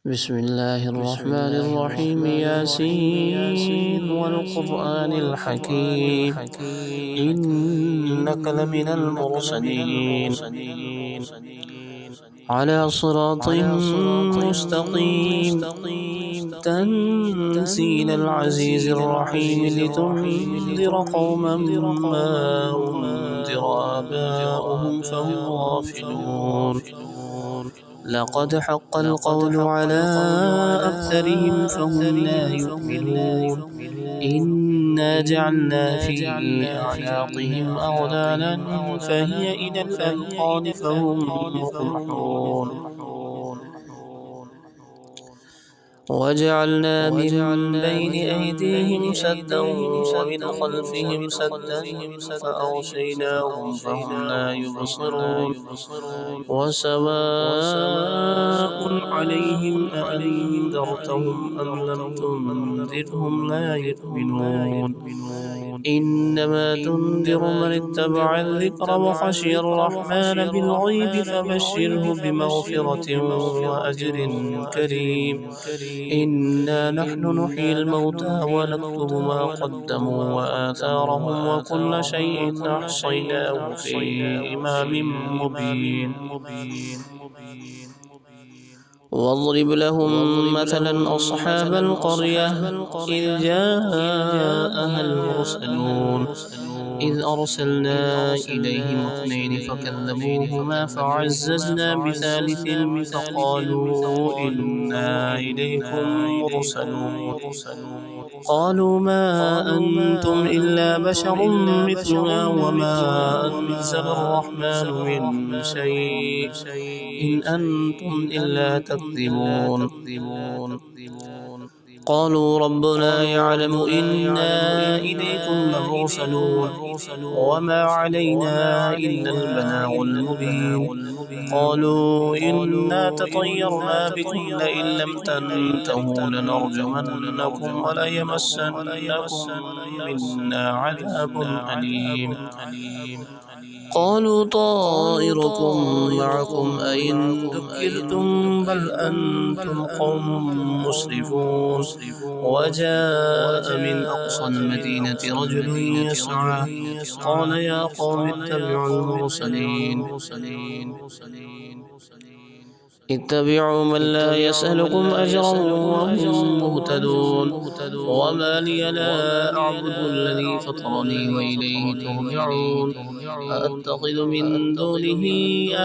بسم الله الرحمن الرحيم. ياسين والقرآن الحكيم، إنك لمن المرسلين على صراط مستقيم، تنزيل العزيز الرحيم، لتنذر قوما ما أنذر آباؤهم فهم غافلون. لقد حق القول على أكثرهم فهم لا يؤمنون. إنا جعلنا في أعناقهم أغلالا فهي إلى الأذقان فهم مقمحون. وجعلنا من بين أيديهم سدا ومن خلفهم سدا فأغشيناهم فهم لا يبصرون. وسواء عليهم أأنذرتهم أم لم تنذرهم لا يؤمنون. إنما تنذر من اتبع الذكر وخشي الرحمن بالغيب فبشره بمغفرة وأجر كريم. إنا نحن نحيي الموتى ونكتب ما قدموا وآثارهم وكل شيء أحصيناه في إمام مبين. واضرب لهم مثلا أصحاب القرية إذ جاءها المرسلون إذ أرسلنا إليهم اثنين فكذبوهما فعززنا بثالث فقالوا إنا إليكم مرسلون. قالوا ما أنتم إلا بشر مثلنا وما أنزل الرحمن من شيء إن أنتم إلا تكذبون. قالوا ربنا يعلم إنا إليكم لمرسلون وما علينا إلا البلاغ المبين. قالوا إنا تطيرنا بكم لئن لم تنتهوا لنرجمنكم وليمسنكم منا عذاب أليم. قالوا طائركم معكم أئن ذكرتم بل أنتم قوم مسرفون. وجاء من أقصى المدينة رجل يسعى قال يا قوم اتبعوا المرسلين اتبعوا من لا يسألكم أجرا وهم مهتدون. وما لي لا أعبد الذي فطرني وإليه ترجعون. أأتخذ من دونه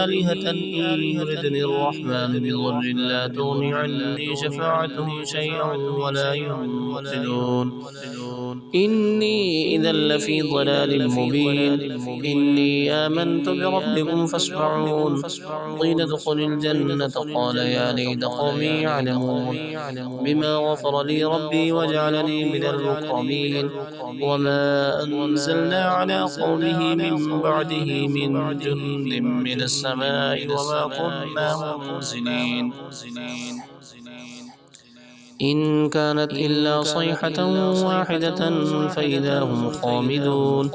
آلهة إن يردني الرحمن بضر لا تغن عني شفاعتهم شيئا ولا ينقذون. إني إذا لفي ضلال مبين. إني آمنت بربكم فاسمعون. قيل ادخل الجنة قال يا ليت قومي يعلمون بما غفر لي ربي وجعلني من المكرمين. وما أنزلنا على قومه من بعده من جند من السماء وما كنا منزلين. إن كانت إلا صيحة واحدة فإذا هم خامدون.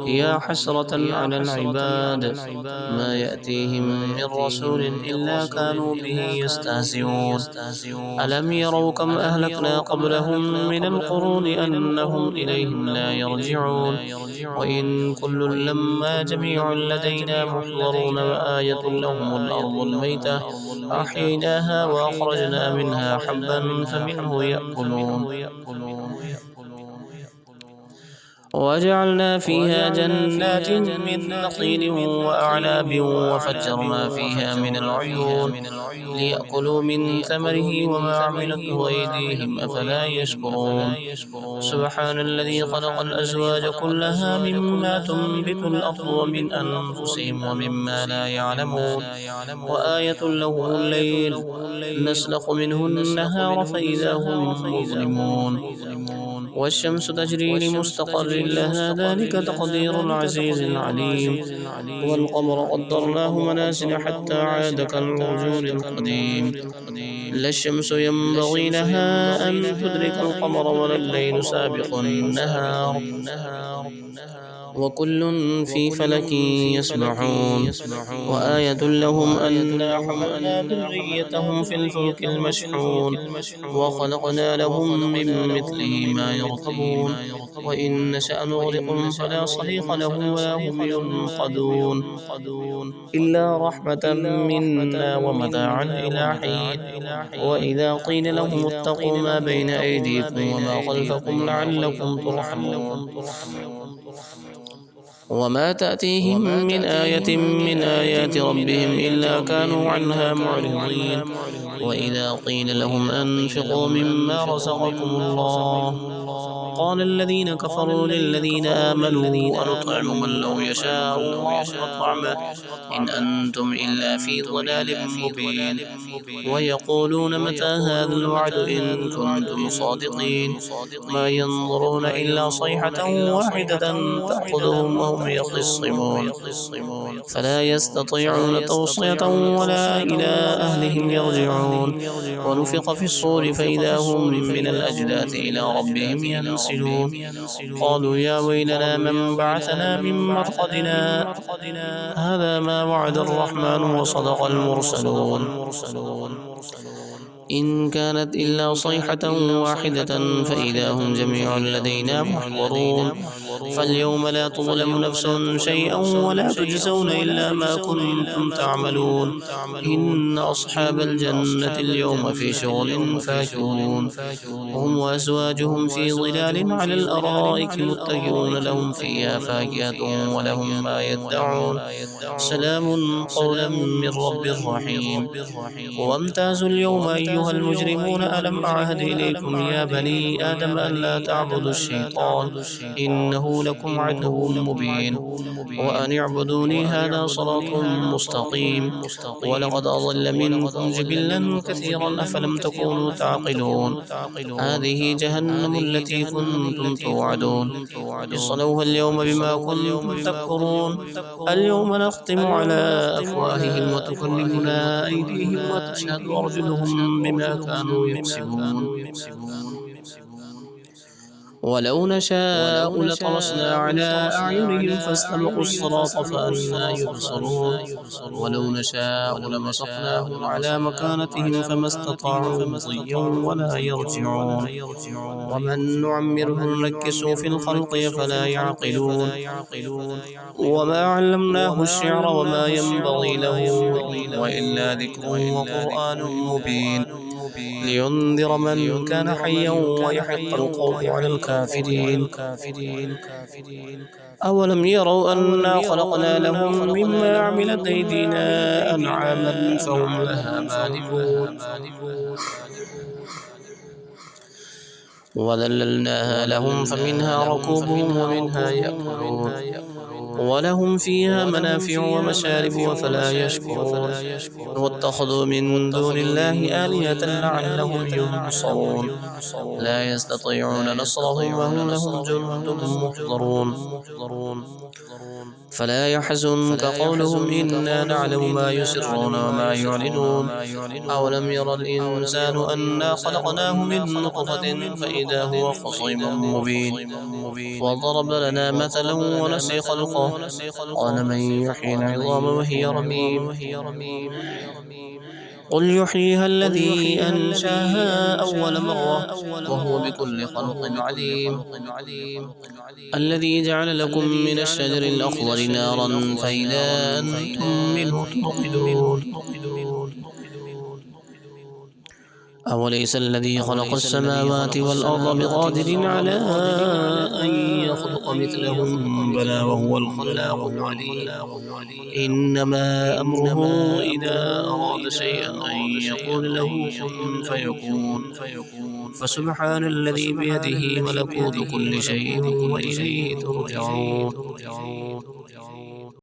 يا حسرة على العباد ما يأتيهم من رسول إلا كانوا به يستهزئون. ألم يروا كم أهلكنا قبلهم من القرون أنهم إليهم لا يرجعون. وإن كل لما جميع لدينا محضرون. وآية لهم الأرض الميتة أحييناها وأخرجنا منها حبا فمنه يأكلون. وجعلنا فيها جنات من نخيل وأعناب وفجرنا فيها من العيون ليأكلوا من ثمره وما عملته أيديهم أفلا يشكرون. سبحان الذي خلق الأزواج كلها مما تنبت الأرض ومن أنفسهم ومما لا يعلمون. وآية لهم الليل نسلخ منه النهار فإذا هم مظلمون. والشمس تجري لمستقر لها ذلك تقدير العزيز العليم. والقمر قدرناه منازل حتى عاد كالعرجون القديم. لا الشمس ينبغي لها أن تدرك القمر ولا الليل سابق النهار وكل في فلك يسبحون وآية لهم أنا حملنا ذريتهم في الفلك المشحون وخلقنا لهم من مثله ما يركبون وإن نشأ نغرقهم فلا صريخ لهم ولا هم ينقذون إلا رحمة منا ومتاعا إلى حين وإذا قيل لهم اتقوا ما بين أيديكم وما خلفكم لعلكم ترحمون وما تأتيهم من آية من آيات ربهم إلا كانوا عنها معرضين وإذا قيل لهم أنفقوا مما رزقكم الله قال الذين كفروا للذين آمنوا أنطعم من لو يشاء الله أطعمه إن أنتم إلا في ضلال مبين ويقولون متى هذا الوعد إن كنتم صادقين ما ينظرون إلا صيحة واحدة تأخذهم وهم يخصمون فلا يستطيعون توصية ولا إلى أهلهم يرجعون ونفخ في الصور فإذا هم من الأجداث إلى ربهم ينسلون قالوا يا ويلنا من بعثنا من مرقدنا هذا ما وعد الرحمن وصدق المرسلون إن كانت إلا صيحة واحدة فإذا هم جميع لدينا محضرون فاليوم لا تظلم نفس شيئا ولا تجزون إلا ما كنتم تعملون إن أصحاب الجنة اليوم في شغل فاكهون هم وأزواجهم في ظلال على الأرائك متكئون لهم فيها فاكهة ولهم ما يدعون سلام قولا من رب رحيم وامتازوا اليوم أيها المجرمون ألم أعهد إليكم يا بني آدم أن لا تعبدوا الشيطان إنه لكم عدو مبين وأن اعبدوني هذا صراط مستقيم ولقد أضل منكم جبلا كثيرا أفلم تكونوا تعقلون هذه جهنم التي كنتم توعدون اصلوها اليوم بما كنتم تكفرون اليوم نختم على أفواههم وتكلمنا أيديهم وتشهد أرجلهم بما كانوا يكسبون ولو نشاء لطمسنا على أعينهم فاستبقوا الصراط فأنى يبصرون ولو نشاء لمسخناهم على مكانتهم فما استطاعوا مضيا ولا يرجعون ومن نعمره ننكسه في الخلق فلا يعقلون وما علمناه الشعر وما ينبغي له وإلا ذكر وقرآن مبين لينذر من كان حيا ويحق القول على الكافرين أولم يروا أنا خلقنا لهم مما عملت أيدينا أنعاما فهم لها مالكون وذللناها لهم فمنها ركوبهم ومنها يأكلون ولهم فيها منافع ومشارب وفلا يشكرون واتخذوا من دون الله آلهة لعلهم ينصرون لا يستطيعون نصرهم وهم لهم جند محضرون فلا يحزنك قولهم إنا نعلم ما يسرون وما يعلنون أولم ير الإنسان أنا خلقناه من نطفة فإذا هو خصيم مبين وضرب لنا مثلا ونسي خلقه قال من يحيي العظام وهي رميم قل يحييها الذي أنشاها أول مرة وهو بكل خلق عليم الذي جعل لكم من الشجر الأخضر نارا فإذا أنتم منه توقدون أوليس الذي خلق السماوات والأرض بقادر على أن يخلق مثلهم بلى وهو الخلاق العليم إنما أمره إذا أراد شيئا أن يقول له كن فيكون فسبحان الذي بيده ملكوت كل شيء وإليه ترجعون